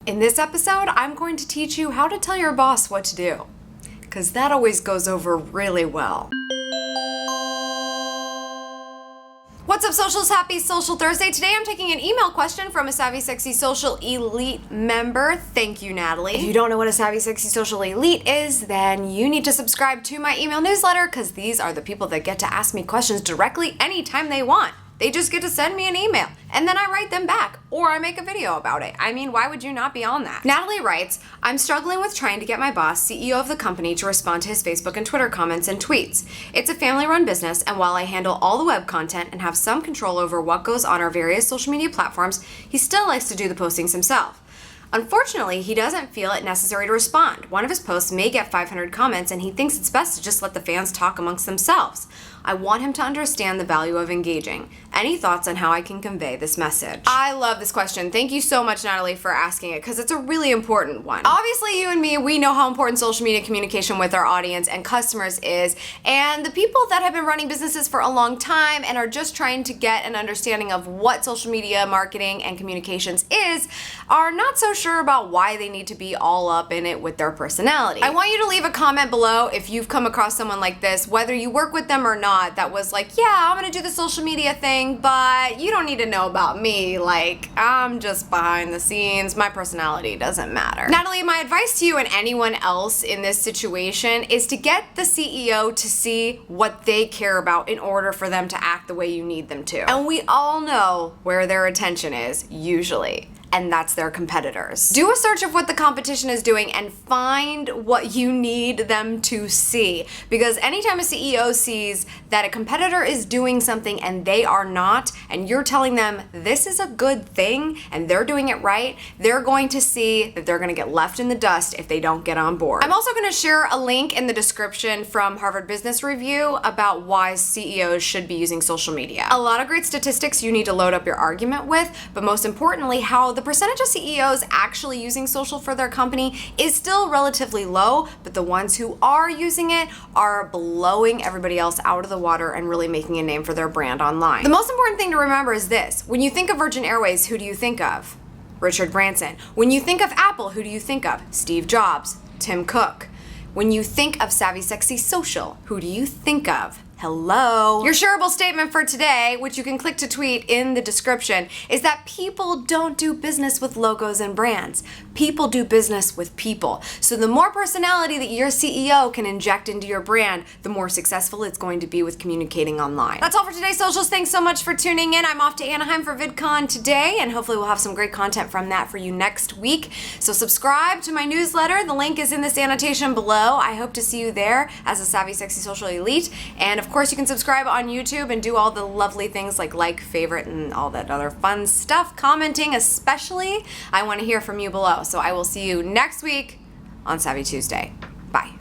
In this episode, I'm going to teach you how to tell your boss what to do, because that always goes over really well. What's up, socials? Happy Social Thursday. Today I'm taking an email question from a Savvy Sexy Social Elite member. Thank you, Natalie. If you don't know what a Savvy Sexy Social Elite is, then you need to subscribe to my email newsletter, because these are the people that get to ask me questions directly anytime they want. They just get to send me an email, and then I write them back, or I make a video about it. I mean, why would you not be on that? Natalie writes, I'm struggling with trying to get my boss, CEO of the company, to respond to his Facebook and Twitter comments and tweets. It's a family-run business, and while I handle all the web content and have some control over what goes on our various social media platforms, he still likes to do the postings himself. Unfortunately, he doesn't feel it necessary to respond. One of his posts may get 500 comments, and he thinks it's best to just let the fans talk amongst themselves. I want him to understand the value of engaging. Any thoughts on how I can convey this message? I love this question. Thank you so much, Natalie, for asking it, because it's a really important one. Obviously, you and me, we know how important social media communication with our audience and customers is, and the people that have been running businesses for a long time and are just trying to get an understanding of what social media marketing and communications is are not so sure about why they need to be all up in it with their personality. I want you to leave a comment below if you've come across someone like this, whether you work with them or not, that was like, yeah, I'm gonna do the social media thing, but you don't need to know about me. Like, I'm just behind the scenes. My personality doesn't matter. Natalie, my advice to you and anyone else in this situation is to get the CEO to see what they care about in order for them to act the way you need them to. And we all know where their attention is, usually. And that's their competitors. Do a search of what the competition is doing and find what you need them to see. Because anytime a CEO sees that a competitor is doing something and they are not, and you're telling them this is a good thing and they're doing it right, they're going to see that they're gonna get left in the dust if they don't get on board. I'm also gonna share a link in the description from Harvard Business Review about why CEOs should be using social media. A lot of great statistics you need to load up your argument with, but most importantly, how the percentage of CEOs actually using social for their company is still relatively low, but the ones who are using it are blowing everybody else out of the water and really making a name for their brand online. The most important thing to remember is this. When you think of Virgin Airways, who do you think of? Richard Branson. When you think of Apple, who do you think of? Steve Jobs, Tim Cook. When you think of Savvy Sexy Social, who do you think of? Hello. Your Sharable statement for today, which you can click to tweet in the description, is that people don't do business with logos and brands. People do business with people. So the more personality that your CEO can inject into your brand, the more successful it's going to be with communicating online. That's all for today's socials. Thanks so much for tuning in. I'm off to Anaheim for VidCon today, and hopefully we'll have some great content from that for you next week. So subscribe to my newsletter. The link is in this annotation below. I hope to see you there as a Savvy Sexy Social Elite. And of course, you can subscribe on YouTube and do all the lovely things like, favorite, and all that other fun stuff. Commenting especially. I want to hear from you below. So I will see you next week on Savvy Tuesday. Bye.